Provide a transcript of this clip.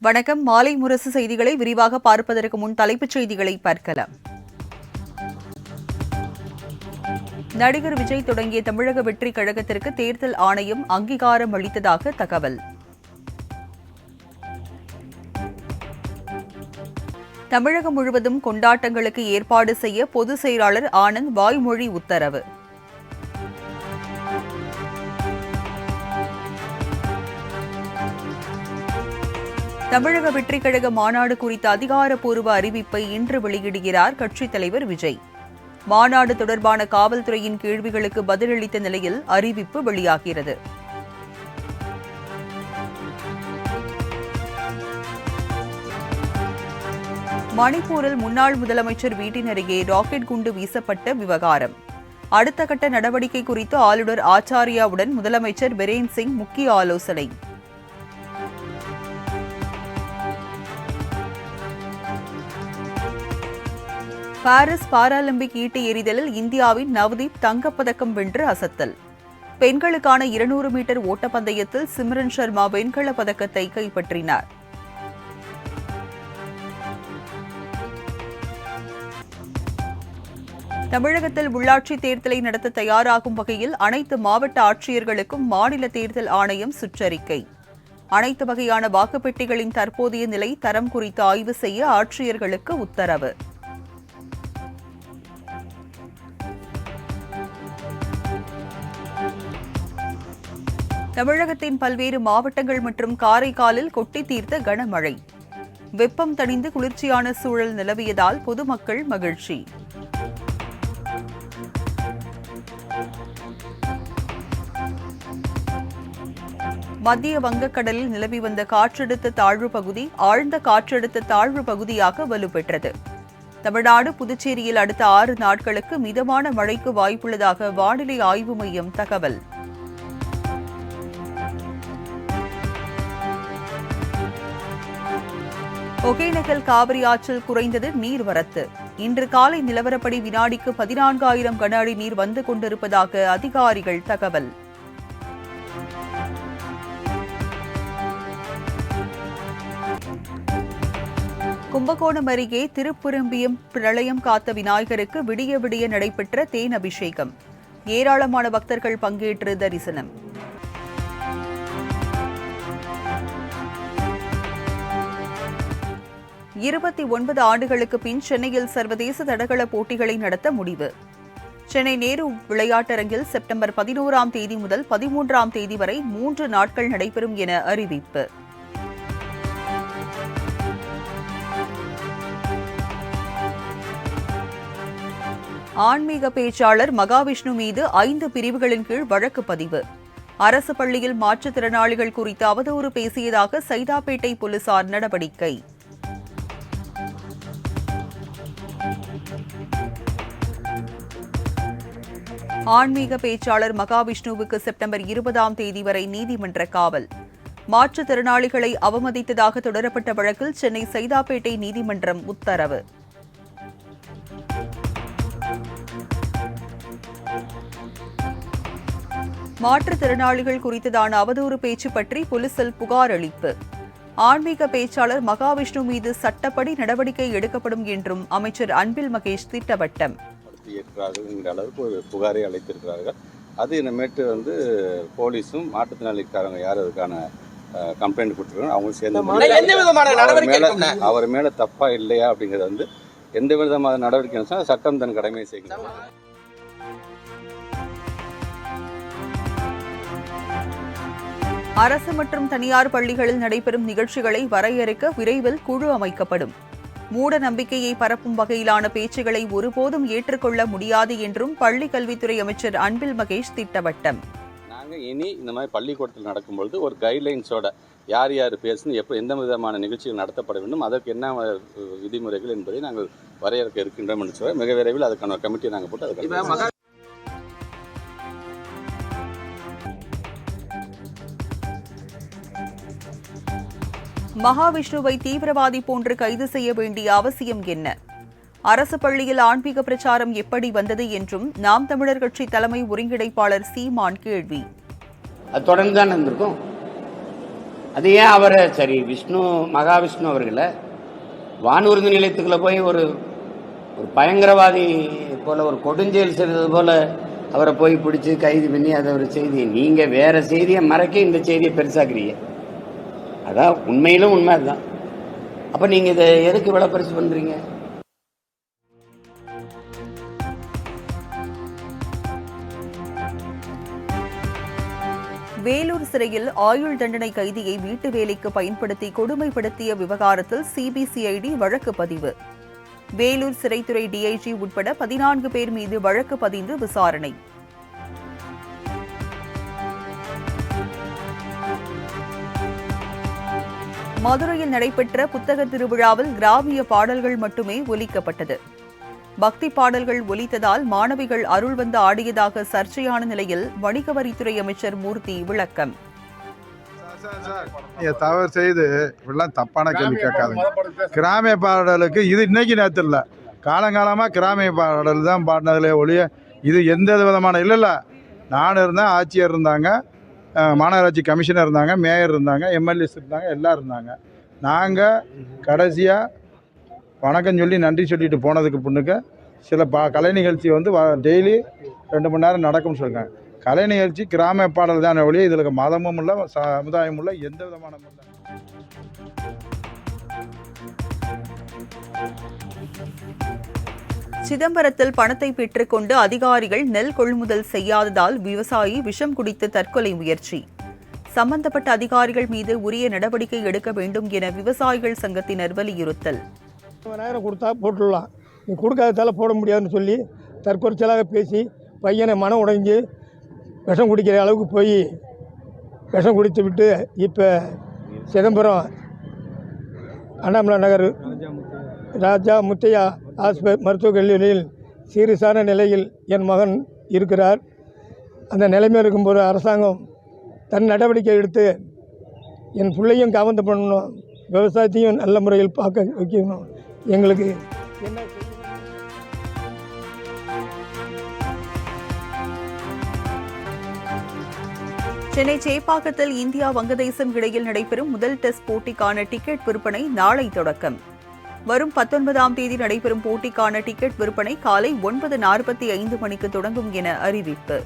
வணக்கம். மாலை முரசு செய்திகளை விரிவாக பார்ப்பதற்கு முன் தலைப்புச் செய்திகளை பார்க்கலாம். நடிகர் விஜய் தொடங்கிய தமிழக வெற்றி கழகத்திற்கு தேர்தல் ஆணையம் அங்கீகாரம் அளித்ததாக தகவல். தமிழகம் முழுவதும் கொண்டாட்டங்களுக்கு ஏற்பாடு செய்ய பொதுச் செயலாளர் ஆனந்த் வாய்மொழி உத்தரவு. தமிழக வெற்றிக் கழக மாநாடு குறித்த அதிகாரப்பூர்வ அறிவிப்பை இன்று வெளியிடுகிறார் கட்சித் தலைவர் விஜய். மாநாடு தொடர்பான காவல்துறையின் கேள்விகளுக்கு பதிலளித்த நிலையில் அறிவிப்பு வெளியாகிறது. மணிப்பூரில் முன்னாள் முதலமைச்சர் வீட்டின் அருகே ராக்கெட் குண்டு வீசப்பட்ட விவகாரம். அடுத்த கட்ட நடவடிக்கை குறித்து ஆளுநர் ஆச்சாரியாவுடன் முதலமைச்சர் பிரேன் சிங் முக்கிய ஆலோசனை. பாரிஸ் பாராலிம்பிக் ஈட்டி எறிதலில் இந்தியாவின் நவ்தீப் தங்கப்பதக்கம் வென்று அசத்தல். பெண்களுக்கான 200 மீட்டர் ஓட்டப்பந்தயத்தில் சிம்ரன் சர்மா வெண்கலப் பதக்கத்தை கைப்பற்றினார். தமிழகத்தில் உள்ளாட்சித் தேர்தலை நடத்த தயாராகும் வகையில் அனைத்து மாவட்ட ஆட்சியர்களுக்கும் மாநில தேர்தல் ஆணையம் சுற்றறிக்கை. அனைத்து வகையான வாக்குப்பெட்டிகளின் தற்போதைய நிலை தரம் குறித்து ஆய்வு செய்ய ஆட்சியர்களுக்கு உத்தரவு. தமிழகத்தின் பல்வேறு மாவட்டங்கள் மற்றும் காரைக்காலில் கொட்டி தீர்த்த கனமழை. வெப்பம் தணிந்து குளிர்ச்சியான சூழல் நிலவியதால் பொதுமக்கள் மகிழ்ச்சி. மத்திய வங்கக்கடலில் நிலவி வந்த காற்றழுத்த தாழ்வு பகுதி ஆழ்ந்த காற்றழுத்த தாழ்வு பகுதியாக வலுப்பெற்றது. தமிழ்நாடு, புதுச்சேரியில் அடுத்த 6 நாட்களுக்கு மிதமான மழைக்கு வாய்ப்புள்ளதாக வானிலை ஆய்வு மையம் தகவல். ஒகேனக்கல் காவிரி ஆற்றில் குறைந்தது நீர்வரத்து. இன்று காலை நிலவரப்படி வினாடிக்கு 14,000 கன அடி நீர் வந்து கொண்டிருப்பதாக அதிகாரிகள் தகவல். கும்பகோணம் அருகே திருப்புரம்பியம் பிரளயம் காத்த விநாயகருக்கு விடிய விடிய நடைபெற்ற தேன் அபிஷேகம். ஏராளமான பக்தர்கள் பங்கேற்று தரிசனம். இருபத்தி 9 ஆண்டுகளுக்கு பின் சென்னையில் சர்வதேச தடகள போட்டிகளை நடத்த முடிவு. சென்னை நேரு விளையாட்டரங்கில் செப்டம்பர் 11ஆம் தேதி முதல் 13ஆம் தேதி வரை 3 நாட்கள் நடைபெறும் என அறிவிப்பு. ஆன்மீக பேச்சாளர் மகாவிஷ்ணு மீது 5 பிரிவுகளின் கீழ் வழக்கு பதிவு. அரசு பள்ளியில் மாற்றுத்திறனாளிகள் குறித்து அவதூறு பேசியதாக சைதாப்பேட்டை போலீசார் நடவடிக்கை. ஆன்மீக பேச்சாளர் மகாவிஷ்ணுவுக்கு செப்டம்பர் 20ஆம் தேதி வரை நீதிமன்ற காவல். மாற்றுத்திறனாளிகளை அவமதித்ததாக தொடரப்பட்ட வழக்கில் சென்னை சைதாப்பேட்டை நீதிமன்றம் உத்தரவு. மாற்றுத்திறனாளிகள் குறித்ததான அவதூறு பேச்சு பற்றி போலீசில் புகார் அளிப்பு. ஆன்மீக பேச்சாளர் மகாவிஷ்ணு மீது சட்டப்படி நடவடிக்கை எடுக்கப்படும் என்றும் அமைச்சர் அன்பில் மகேஷ் திட்டவட்டம். என்கிற அளவுக்கு ஒரு புகாரை அளித்திருக்கிறார்கள். அது இனிமேட்டு போலீஸும் மாற்றுத்திறனாளிக்காரங்க யார் அதுக்கான கம்ப்ளைண்ட் கொடுத்துருக்காங்க அவங்க சேர்ந்து அவர் மேலே தப்பா இல்லையா அப்படிங்கிறது எந்த விதமான நடவடிக்கை சட்டம் தன் கடமையை செய்கிறது. அரசு மற்றும் தனியார் பள்ளிகளில் நடைபெறும் நிகழ்ச்சிகளை வரையறுக்க விரைவில் குழு அமைக்கப்படும். மூட நம்பிக்கையை பரப்பும் வகையிலான பேச்சுகளை ஒருபோதும் ஏற்றுக்கொள்ள முடியாது என்றும் பள்ளிக் கல்வித்துறை அமைச்சர் அன்பில் மகேஷ் திட்டவட்டம். நாங்கள் இனி இந்த மாதிரி பள்ளிக்கூடத்தில் நடக்கும்பொழுது ஒரு கைட்லைன்ஸோட யார் யார் பேசணும், எப்போ எந்த விதமான நிகழ்ச்சிகள் நடத்தப்பட வேண்டும், அதற்கு என்ன விதிமுறைகள் என்பதை நாங்கள் வரையறுக்க இருக்கின்றோம் என்று சொல்ல மிக விரைவில் அதுக்கான கமிட்டியை நாங்கள் போட்டு அதுக்கு மகாவிஷ்ணுவை தீவிரவாதி போன்று கைது செய்ய வேண்டிய அவசியம் என்ன? அரசு பள்ளியில் ஆன்மீக பிரச்சாரம் எப்படி வந்தது என்றும் நாம் தமிழர் கட்சி தலைமை ஒருங்கிணைப்பாளர் சீமான் கேள்வி. அது தொடர்ந்து தான் இருந்திருக்கும். அது ஏன் அவரை சரி விஷ்ணு மகாவிஷ்ணு அவர்களை வானூர்தி நிலையத்துக்குள்ளே போய் ஒரு பயங்கரவாதி போல் ஒரு கொடுஞ்செயல் செய்தது போல் அவரை போய் பிடிச்சி கைது பண்ணி அதை ஒரு செய்தி நீங்கள் வேறு செய்தியை மறைக்க இந்த செய்தியை பெருசாக்குறீங்க. அதான் உண்மையிலும் உண்மை அதுதான். அப்போ நீங்கள் இதை எதுக்கு இவ்வளோ பெருசு பண்ணுறீங்க? வேலூர் சிறையில் ஆயுள் தண்டனை கைதியை வீட்டு வேலைக்கு பயன்படுத்தி கொடுமைப்படுத்திய விவகாரத்தில் சிபிசிஐடி வழக்கு பதிவு. வேலூர் சிறைத்துறை டிஐஜி உட்பட 14 பேர் மீது வழக்கு பதிந்து விசாரணை. மதுரையில் நடைபெற்ற புத்தக திருவிழாவில் கிராமிய பாடல்கள் மட்டுமே ஒலிக்கப்பட்டது. பக்தி பாடல்கள் ஒலித்ததால் மாணவிகள் அருள் வந்து ஆடியதாக சர்ச்சையான நிலையில் வணிக வரித்துறை அமைச்சர் மூர்த்தி விளக்கம். தவறு செய்து இப்படிலாம் தப்பான கேள்வி கேட்காதுங்க. கிராமிய பாடலுக்கு இது இன்னைக்கு நேரத்தில் இல்லை, காலங்காலமாக கிராமிய பாடல் தான் பாடினதுல ஒழிய இது எந்த விதமான இல்லை. நான் இருந்தேன், ஆட்சியர் இருந்தாங்க, மாநகராட்சி கமிஷனர் இருந்தாங்க, மேயர் இருந்தாங்க, எம்எல்ஏஸ் இருந்தாங்க, எல்லாம் இருந்தாங்க. நாங்கள் கடைசியாக வணக்கம் சொல்லி நன்றி சொல்லிட்டு போனதுக்கு பின்னுக்கு சில கலை நிகழ்ச்சி வந்து டெய்லி 2 மணி நேரம் நடக்கும்னு சொல்லியிருக்காங்க. கலை நிகழ்ச்சி கிராம பாடல் தானே ஒழிய இதில் மதமும் இல்லை, சமுதாயமும் இல்லை, எந்த விதமான சிதம்பரத்தில் பணத்தை பெற்றுக்கொண்டு அதிகாரிகள் நெல் கொள்முதல் செய்யாததால் விவசாயி விஷம் குடித்து தற்கொலை முயற்சி. சம்பந்தப்பட்ட அதிகாரிகள் மீது உரிய நடவடிக்கை எடுக்க வேண்டும் என விவசாயிகள் சங்கத்தினர் வலியுறுத்தல். 10,000 கொடுத்தா போட்டுடலாம், நீ கொடுக்காததால போட முடியாதுன்னு சொல்லி தற்கொலைச்சலாக பேசி பையனை மனம் உடைஞ்சு விஷம் குடிக்கிற அளவுக்கு போய் விஷம் குடித்து விட்டு இப்போ சிதம்பரம் அண்ணாமலை நகர் ராஜா முத்தையா மருத்துவக் கல்லூரியில் சீரியஸான நிலையில் என் மகன் இருக்கிறார். அந்த நிலைமையில் இருக்கும்போது அரசாங்கம் தன் நடவடிக்கை எடுத்து என் பிள்ளையும் காவந்து பண்ணணும், விவசாயத்தையும் நல்ல முறையில் பார்க்க வைக்கணும். எங்களுக்கு என்ன சென்னை சேப்பாக்கத்தில் இந்தியா வங்கதேசம் இடையில் நடைபெறும் முதல் டெஸ்ட் போட்டிக்கான டிக்கெட் விற்பனை நாளை தொடக்கம். வரும் 19ஆம் தேதி நடைபெறும் போட்டிக்கான டிக்கெட் விற்பனை காலை 9:45 மணிக்கு தொடங்கும் என அறிவிப்பு.